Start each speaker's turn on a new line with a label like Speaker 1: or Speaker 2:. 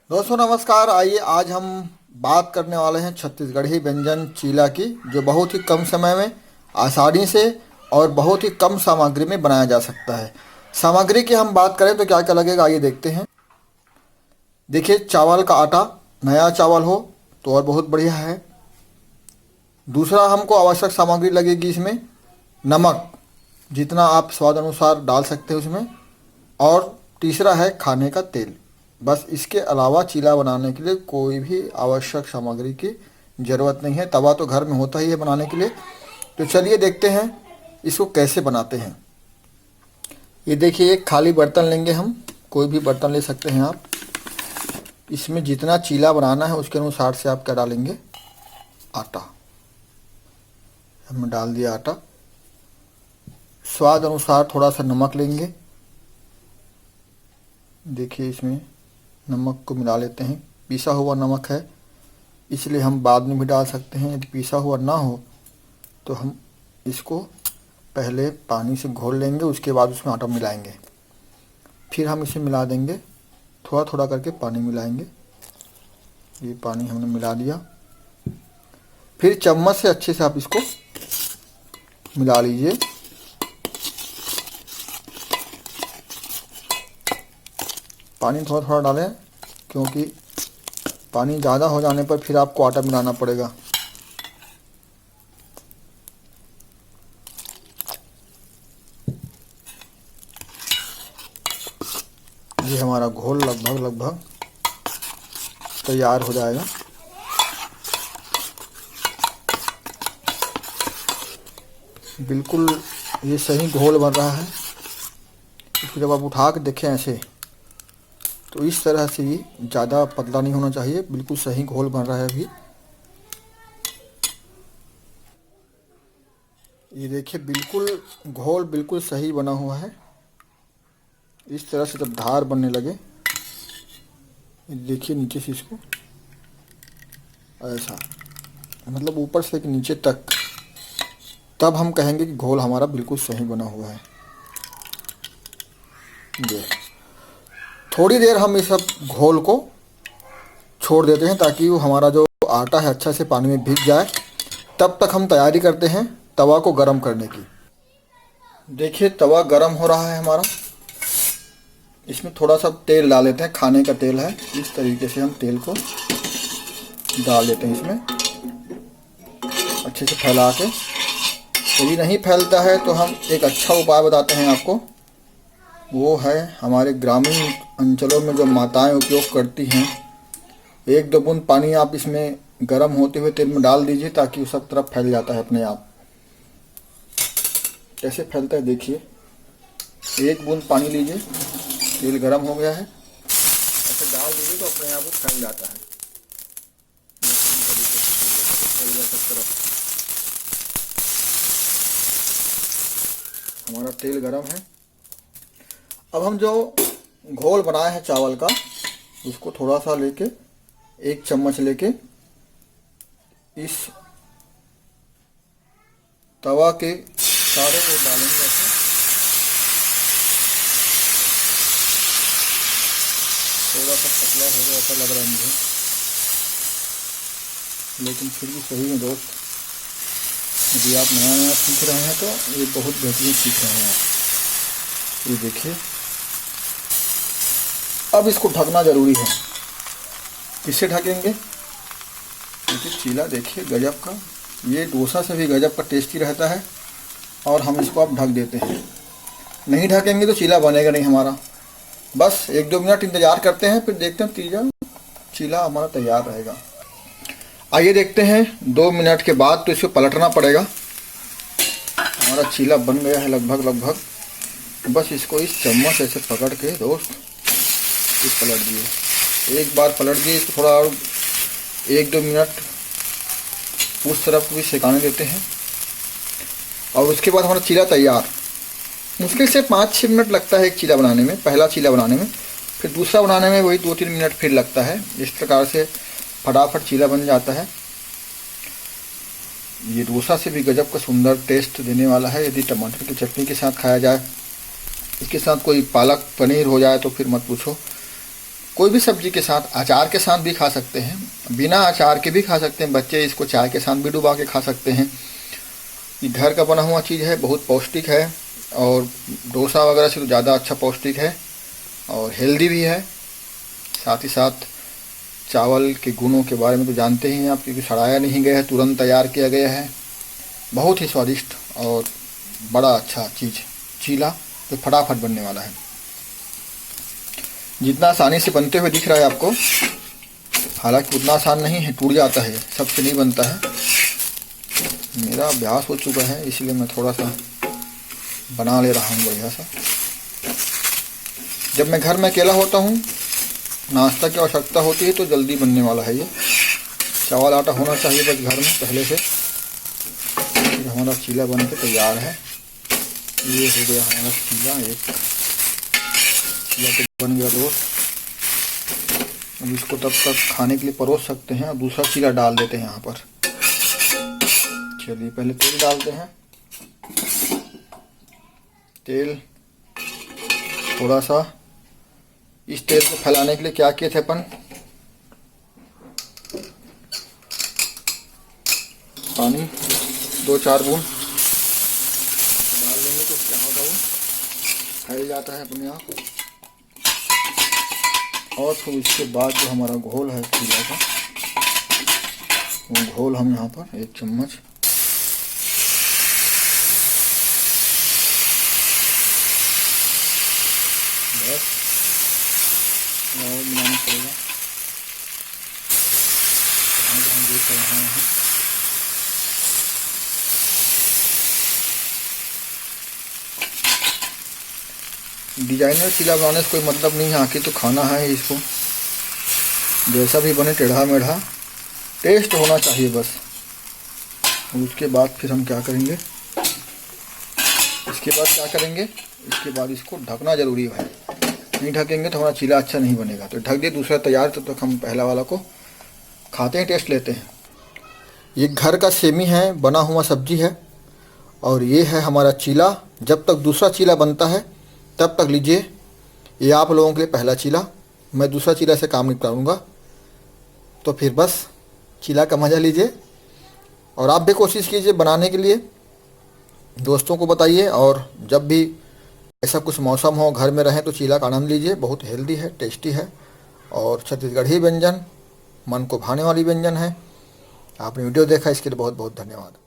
Speaker 1: दोस्तों नमस्कार। आइए आज हम बात करने वाले हैं छत्तीसगढ़ी व्यंजन चीला की, जो बहुत ही कम समय में आसानी से और बहुत ही कम सामग्री में बनाया जा सकता है। सामग्री की हम बात करें तो क्या क्या लगेगा, आइए देखते हैं। देखिए, चावल का आटा, नया चावल हो तो और बहुत बढ़िया है। दूसरा हमको आवश्यक सामग्री लगेगी इसमें नमक, जितना आप स्वाद अनुसार डाल सकते हैं उसमें। और तीसरा है खाने का तेल। बस इसके अलावा चीला बनाने के लिए कोई भी आवश्यक सामग्री की ज़रूरत नहीं है। तवा तो घर में होता ही है बनाने के लिए। तो चलिए देखते हैं इसको कैसे बनाते हैं। ये देखिए, एक खाली बर्तन लेंगे हम, कोई भी बर्तन ले सकते हैं आप। इसमें जितना चीला बनाना है उसके अनुसार से आप क्या डालेंगे, आटा। हमने डाल दिया आटा। स्वाद अनुसार थोड़ा सा नमक लेंगे। देखिए, इसमें नमक को मिला लेते हैं। पिसा हुआ नमक है इसलिए हम बाद में भी डाल सकते हैं। यदि पिसा हुआ ना हो तो हम इसको पहले पानी से घोल लेंगे, उसके बाद उसमें आटा मिलाएंगे। फिर हम इसे मिला देंगे, थोड़ा थोड़ा करके पानी मिलाएंगे। ये पानी हमने मिला दिया। फिर चम्मच से अच्छे से आप इसको मिला लीजिए। पानी थोड़ा थोड़ा डालें, क्योंकि पानी ज़्यादा हो जाने पर फिर आपको आटा मिलाना पड़ेगा। ये हमारा घोल लगभग तैयार हो जाएगा। बिल्कुल ये सही घोल बन रहा है। इसको जब आप उठा के देखें ऐसे, तो इस तरह से ये ज़्यादा पतला नहीं होना चाहिए, बिल्कुल सही घोल बन रहा है अभी। ये देखिए, बिल्कुल घोल बिल्कुल सही बना हुआ है। इस तरह से जब धार बनने लगे, देखिए नीचे से इसको ऐसा, मतलब ऊपर से लेकर नीचे तक, तब हम कहेंगे कि घोल हमारा बिल्कुल सही बना हुआ है। ये थोड़ी देर हम इस सब घोल को छोड़ देते हैं ताकि वो हमारा जो आटा है अच्छा से पानी में भीग जाए। तब तक हम तैयारी करते हैं तवा को गरम करने की। देखिए, तवा गरम हो रहा है हमारा। इसमें थोड़ा सा तेल डाल लेते हैं, खाने का तेल है। इस तरीके से हम तेल को डाल देते हैं इसमें, अच्छे से फैला के। यदि नहीं फैलता है तो हम एक अच्छा उपाय बताते हैं आपको। वो है, हमारे ग्रामीण अंचलों में जो माताएं उपयोग करती हैं, 1-2 बूंद पानी आप इसमें गर्म होते हुए तेल में डाल दीजिए, ताकि वो सब तरफ फैल जाता है अपने आप। कैसे फैलता है देखिए। 1 बूंद पानी लीजिए, तेल गर्म हो गया है, ऐसे डाल दीजिए तो अपने आप वो फैल जाता है। फैल गया सब तरफ। हमारा तेल गर्म है। अब हम जो घोल बनाए हैं चावल का, उसको थोड़ा सा लेके, 1 चम्मच लेके इस तवा के सारे वो डालेंगे ऐसे। थोड़ा सा पतला हो गया ऐसा लग रहा है मुझे, लेकिन फिर भी सही है दोस्त। यदि आप नया नया सीख रहे हैं तो ये बहुत बेहतरीन सीख रहे हैं आप। ये देखिए, अब इसको ढकना ज़रूरी है। किससे ढकेंगे? क्योंकि चीला देखिए गजब का, ये डोसा से भी गजब का टेस्टी रहता है। और हम इसको अब ढक देते हैं। नहीं ढकेंगे तो चीला बनेगा नहीं हमारा। बस 1-2 मिनट इंतज़ार करते हैं, फिर देखते हैं चीला हमारा तैयार रहेगा। आइए देखते हैं 2 मिनट के बाद। तो इसको पलटना पड़ेगा। हमारा चीला बन गया है लगभग। बस इसको इस चम्मच ऐसे पकड़ के दोस्त पलट दिए। एक बार पलट दिए, इसको थोड़ा और 1-2 मिनट उस तरफ भी सिकाने देते हैं। और उसके बाद हमारा चीला तैयार। मुश्किल से 5-6 मिनट लगता है एक चीला बनाने में, पहला चीला बनाने में। फिर दूसरा बनाने में वही 2-3 मिनट फिर लगता है। इस प्रकार से फटाफट चीला बन जाता है। ये डोसा से भी गजब का सुंदर टेस्ट देने वाला है। यदि टमाटर की चटनी के साथ खाया जाए, इसके साथ कोई पालक पनीर हो जाए तो फिर मत पूछो। कोई भी सब्जी के साथ, अचार के साथ भी खा सकते हैं, बिना अचार के भी खा सकते हैं। बच्चे इसको चाय के साथ भी डुबा के खा सकते हैं। ये घर का बना हुआ चीज़ है, बहुत पौष्टिक है और डोसा वगैरह से तो ज़्यादा अच्छा पौष्टिक है और हेल्दी भी है। साथ ही साथ चावल के गुणों के बारे में तो जानते ही हैं आप, क्योंकि सड़ाया नहीं गया है, तुरंत तैयार किया गया है। बहुत ही स्वादिष्ट और बड़ा अच्छा चीज़ चीला तो फटाफट बनने वाला है। जितना आसानी से बनते हुए दिख रहा है आपको, हालांकि उतना आसान नहीं है, टूट जाता है, सबसे नहीं बनता है। मेरा अभ्यास हो चुका है इसलिए मैं थोड़ा सा बना ले रहा हूँ बढ़िया सा। जब मैं घर में अकेला होता हूँ, नाश्ता की आवश्यकता होती है तो जल्दी बनने वाला है ये। चावल आटा होना चाहिए बस घर में पहले से। फिर हमारा चीला बन के तैयार है। ये हो गया हमारा चीला, एक चीला तो बन गया दोस्त। अब इसको तब तक खाने के लिए परोस सकते हैं और दूसरा चीला डाल देते हैं यहाँ पर। चलिए पहले तेल डालते हैं। तेल थोड़ा सा, इस तेल को फैलाने के लिए क्या किए थे अपन, पानी 2-4 बूंद डाल देंगे तो क्या होगा, वो फैल जाता है अपने आप। और फिर इसके बाद जो हमारा घोल है चीला का, वो घोल हम यहाँ पर 1 चम्मच बस और मिलाना पड़ेगा। हम देख रहे हैं डिजाइनर चीला बनाने से कोई मतलब नहीं है, आखिर तो खाना है इसको। जैसा भी बने टेढ़ा मेढ़ा टेस्ट होना चाहिए बस। उसके बाद फिर हम क्या करेंगे, इसके बाद इसको ढकना ज़रूरी है। नहीं ढकेंगे तो हमारा चीला अच्छा नहीं बनेगा। तो ढक दिए, दूसरा तैयार, तब तक हम पहला वाला को खाते हैं, टेस्ट लेते हैं। ये घर का सेमी है, बना हुआ सब्जी है और ये है हमारा चीला। जब तक दूसरा चीला बनता है तब तक लीजिए, ये आप लोगों के लिए पहला चीला। मैं दूसरा चीला से काम निपटाऊंगा, तो फिर बस चीला का मज़ा लीजिए। और आप भी कोशिश कीजिए बनाने के लिए, दोस्तों को बताइए। और जब भी ऐसा कुछ मौसम हो, घर में रहें तो चीला का आनंद लीजिए। बहुत हेल्दी है, टेस्टी है और छत्तीसगढ़ी व्यंजन, मन को भाने वाली व्यंजन है। आपने वीडियो देखा, इसके लिए बहुत बहुत धन्यवाद।